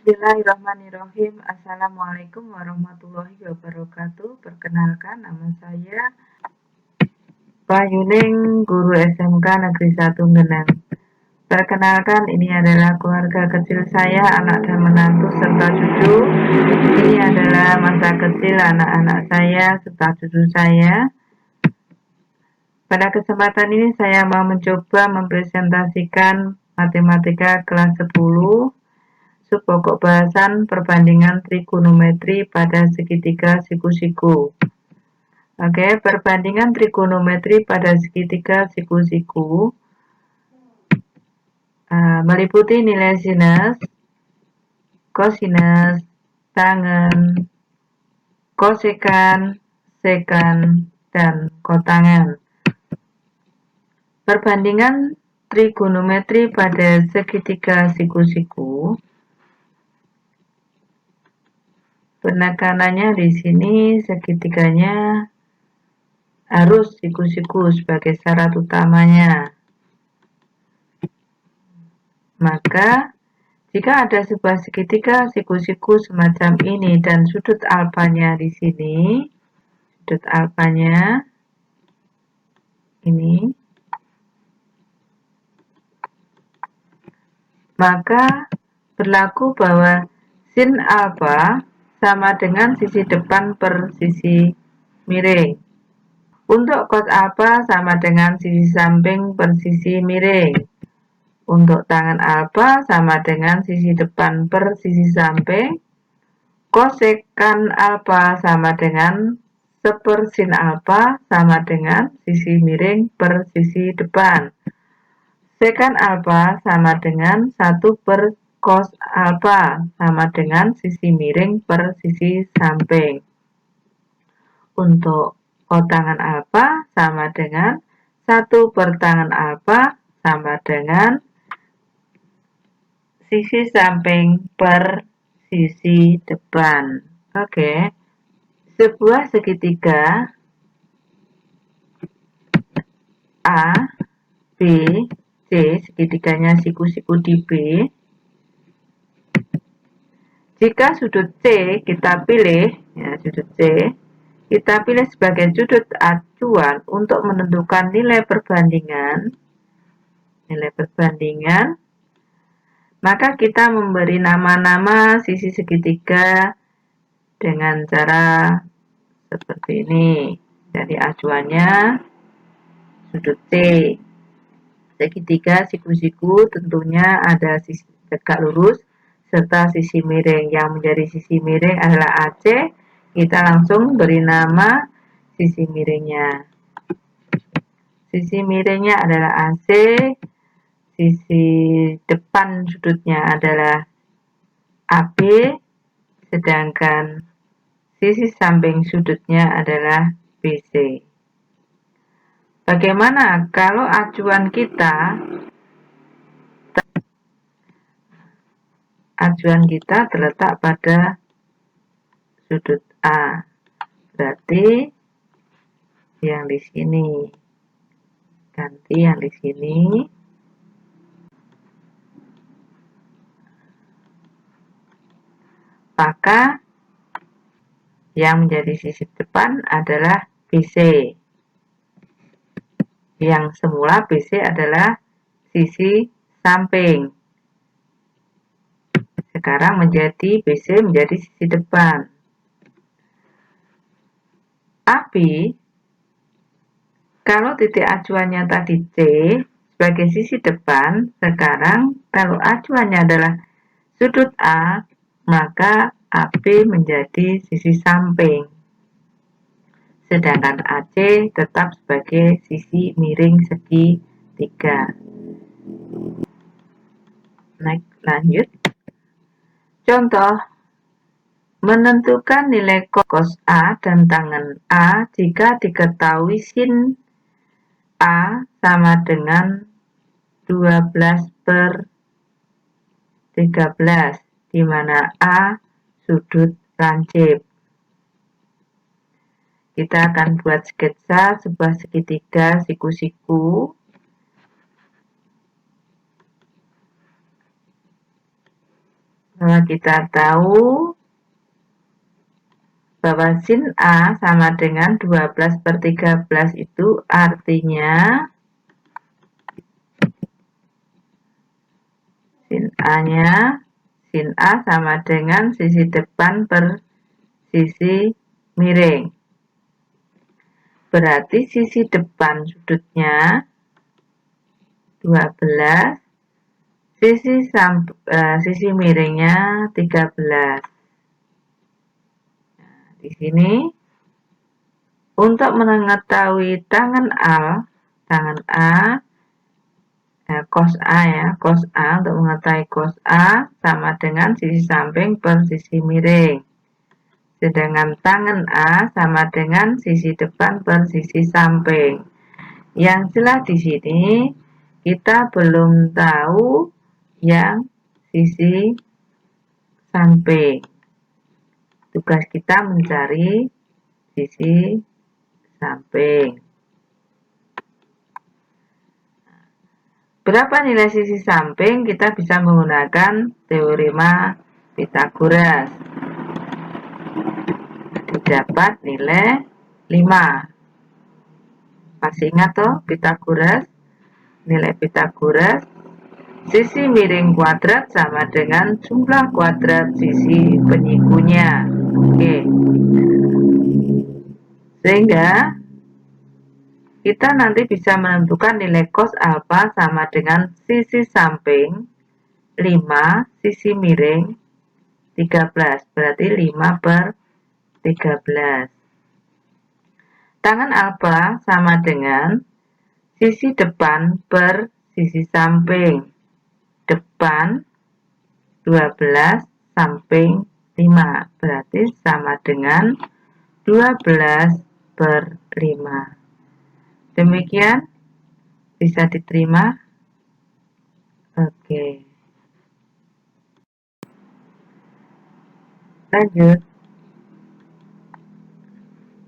Bismillahirrahmanirrahim. Assalamualaikum warahmatullahi wabarakatuh. Perkenalkan, nama saya Pak Yuning, guru SMK Negeri 1 Geneng. Perkenalkan, ini adalah keluarga kecil saya, anak dan menantu serta cucu. Ini adalah masa kecil anak-anak saya serta cucu saya. Pada kesempatan ini saya mau mencoba mempresentasikan matematika kelas 10. Pokok bahasan perbandingan trigonometri pada segitiga siku-siku. Oke, perbandingan trigonometri pada segitiga siku-siku meliputi nilai sinus, kosinus, tangen, kosekan, sekan, dan kotangen. Perbandingan trigonometri pada segitiga siku-siku, penekanannya di sini segitiganya harus siku-siku sebagai syarat utamanya. Maka jika ada sebuah segitiga siku-siku semacam ini dan sudut alfanya di sini, sudut alfanya ini, maka berlaku bahwa sin alfa sama dengan sisi depan per sisi miring. Untuk cos alfa sama dengan sisi samping per sisi miring. Untuk tangen alfa sama dengan sisi depan per sisi samping. Kosekan alfa sama dengan sepersin alfa sama dengan sisi miring per sisi depan. Sekan alfa sama dengan 1 per cos alfa sama dengan sisi miring per sisi samping. Untuk kotangen alfa sama dengan 1 per tangen alfa sama dengan sisi samping per sisi depan. Oke. Sebuah segitiga A, B, C, segitiganya siku-siku di B. Jika sudut C kita pilih, ya, sudut C, kita pilih sebagai sudut acuan untuk menentukan nilai perbandingan, maka kita memberi nama-nama sisi segitiga dengan cara seperti ini. Jadi acuannya sudut C. Segitiga siku-siku tentunya ada sisi tegak lurus serta sisi miring. Yang menjadi sisi miring adalah AC. Kita langsung beri nama sisi miringnya. Sisi miringnya adalah AC. Sisi depan sudutnya adalah AB. Sedangkan sisi samping sudutnya adalah BC. Bagaimana kalau acuan kita terletak pada sudut A? Berarti yang di sini. Ganti yang di sini. Maka yang menjadi sisi depan adalah BC. Yang semula BC adalah sisi samping. Sekarang menjadi BC menjadi sisi depan. AB, kalau titik acuannya tadi C sebagai sisi depan, sekarang kalau acuannya adalah sudut A, maka AB menjadi sisi samping. Sedangkan AC tetap sebagai sisi miring segitiga. Lanjut. Contoh, menentukan nilai cos A dan tangen A jika diketahui sin A sama dengan 12 per 13, di mana A sudut lancip. Kita akan buat sketsa sebuah segitiga siku-siku. bahwa kita tahu bahwa sin A sama dengan 12/13 itu artinya sin A-nya, sin A sama dengan sisi depan per sisi miring. Berarti sisi depan sudutnya 12, sisi miringnya 13. Nah, di sini untuk mengetahui tangan A, cos A ya, cos A, untuk mengetahui cos A sama dengan sisi samping per sisi miring. Sedangkan tangan A sama dengan sisi depan per sisi samping. Yang jelas di sini kita belum tahu yang sisi samping. Tugas kita mencari sisi samping. Berapa nilai sisi samping? Kita bisa menggunakan teorema Pythagoras. Didapat nilai 5. Masih ingat toh Pythagoras? Nilai Pythagoras, sisi miring kuadrat sama dengan jumlah kuadrat sisi penyikunya. Oke. Sehingga kita nanti bisa menentukan nilai cos alfa sama dengan sisi samping 5, sisi miring 13. Berarti 5/13. Tangan alfa sama dengan sisi depan per sisi samping. Depan 12 samping 5. Berarti sama dengan 12/5. Demikian bisa diterima. Oke. Lanjut.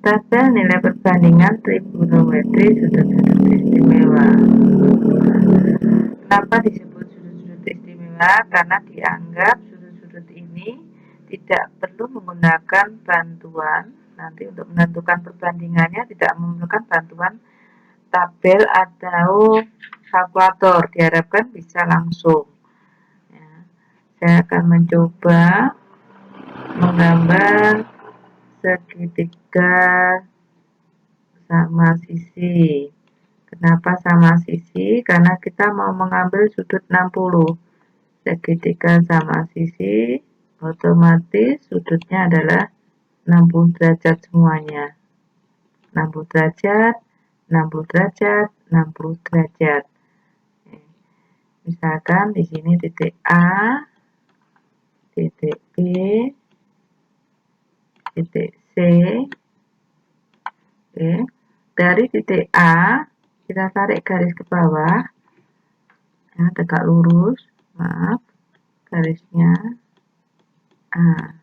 Tabel nilai perbandingan trigonometri sudut-sudut istimewa. Kenapa disebut sudut-sudut istimewa? Karena dianggap sudut-sudut ini tidak perlu menggunakan bantuan. Nanti untuk menentukan perbandingannya tidak memerlukan bantuan tabel atau kalkulator. Diharapkan bisa langsung. Ya, saya akan mencoba menggambar segitiga sama sisi. Kenapa sama sisi? Karena kita mau mengambil sudut 60. Segitiga sama sisi, otomatis sudutnya adalah 60 derajat semuanya. 60 derajat, 60 derajat, 60 derajat. Misalkan di sini titik A, titik B, titik C. Oke. Dari titik A kita tarik garis ke bawah, ya, tegak lurus, maaf, garisnya A.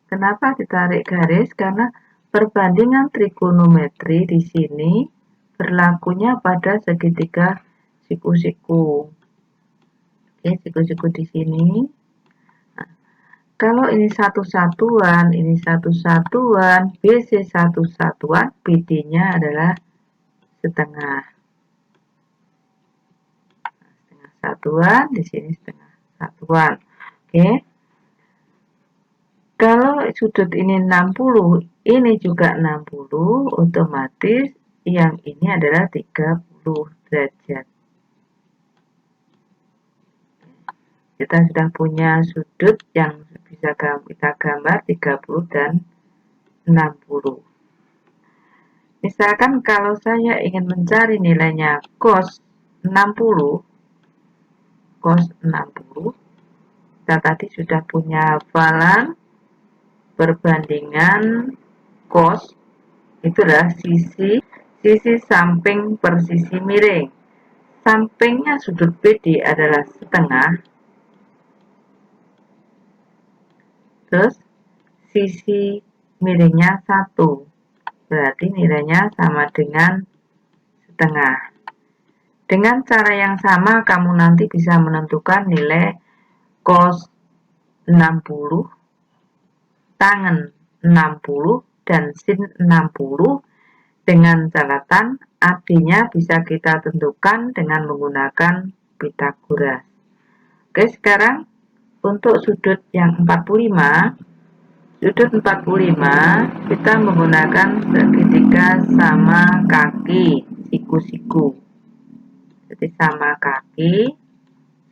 Kenapa ditarik garis? Karena perbandingan trigonometri di sini berlakunya pada segitiga siku-siku. Oke, siku-siku di sini. Kalau ini satu satuan, ini satu satuan, BC satu satuan, BD-nya adalah setengah. Setengah satuan, di sini setengah satuan. Oke. Kalau sudut ini 60, ini juga 60, otomatis yang ini adalah 30 derajat. Kita sudah punya sudut yang bisa kita gambar 30 dan 60. Misalkan kalau saya ingin mencari nilainya cos 60, kita tadi sudah punya hafalan perbandingan cos, itulah sisi samping per sisi miring. Sampingnya sudut BD adalah setengah, terus sisi miringnya 1, berarti nilainya sama dengan setengah. Dengan cara yang sama kamu nanti bisa menentukan nilai cos 60, tangen 60, dan sin 60, dengan catatan AD-nya bisa kita tentukan dengan menggunakan Pythagoras. Oke, sekarang untuk sudut yang 45, kita menggunakan segitiga sama kaki, siku-siku. Jadi sama kaki,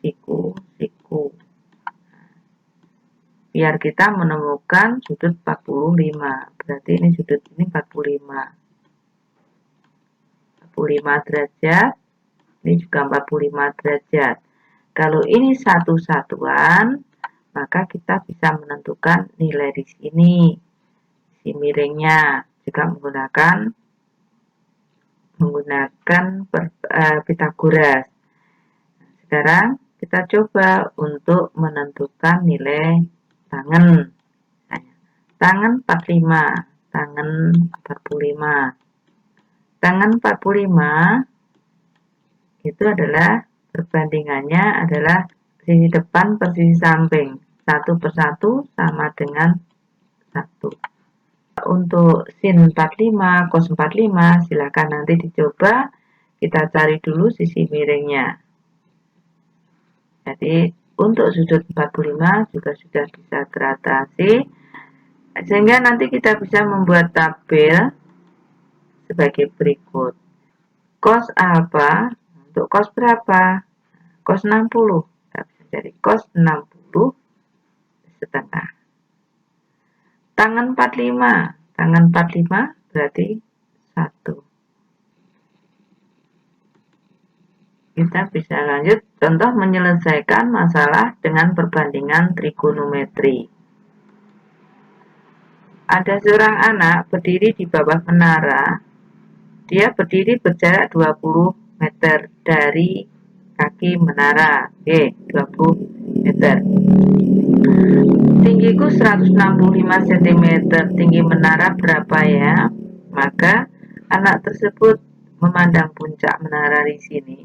siku-siku. Biar kita menemukan sudut 45. Berarti ini sudut ini 45 derajat, ini juga 45 derajat. Kalau ini satu satuan, maka kita bisa menentukan nilai di sini, si miringnya, juga menggunakan Pythagoras. Sekarang kita coba untuk menentukan nilai tangen. Tangen 45, tangen 45. Tangen 45 itu adalah perbandingannya adalah sisi depan per sisi samping. 1 per 1 sama dengan 1. Untuk sin 45, cos 45, silakan nanti dicoba. Kita cari dulu sisi miringnya. Jadi untuk sudut 45 juga sudah bisa teratasi. Sehingga nanti kita bisa membuat tabel sebagai berikut. Cos alfa untuk cos berapa? Cos 60. Jadi cos 60 setengah. Tangen 45. Tangen 45 berarti 1. Kita bisa lanjut contoh menyelesaikan masalah dengan perbandingan trigonometri. Ada seorang anak berdiri di bawah menara. Dia berdiri berjarak 20 meter dari kaki menara. Oke, 20 meter. Tinggiku 165 cm. Tinggi menara berapa ya? Maka anak tersebut memandang puncak menara di sini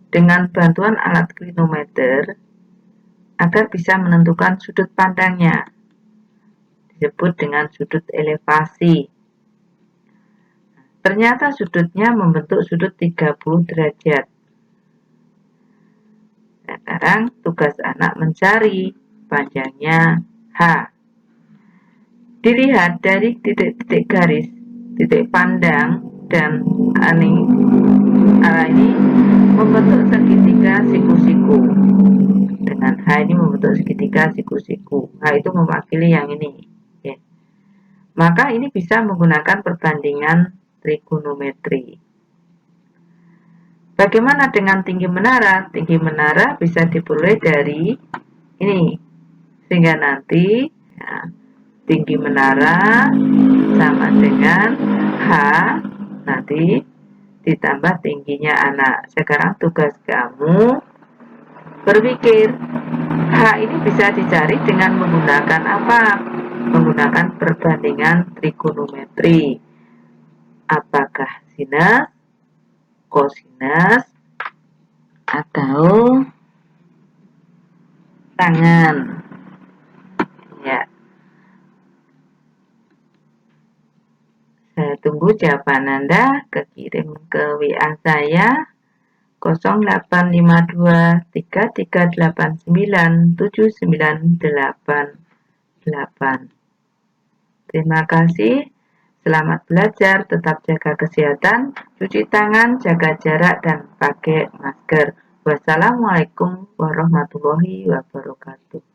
dengan bantuan alat klinometer agar bisa menentukan sudut pandangnya. Disebut dengan sudut elevasi. Ternyata sudutnya membentuk sudut 30 derajat. Sekarang tugas anak mencari panjangnya H. Dilihat dari titik-titik garis, titik pandang, dan arah ini membentuk segitiga siku-siku. Dengan H ini membentuk segitiga siku-siku. H itu mewakili yang ini. Maka ini bisa menggunakan perbandingan trigonometri. Bagaimana dengan tinggi menara? Tinggi menara bisa diperoleh dari ini. Sehingga nanti ya, tinggi menara sama dengan H nanti ditambah tingginya anak. Sekarang tugas kamu berpikir H ini bisa dicari dengan menggunakan apa? Menggunakan perbandingan trigonometri. Apakah sinus, kosinus, atau tangen? Ya. Saya tunggu jawaban Anda, kirim ke WA saya 0852 3389 7988. Terima kasih, selamat belajar, tetap jaga kesehatan, cuci tangan, jaga jarak, dan pakai masker. Wassalamualaikum warahmatullahi wabarakatuh.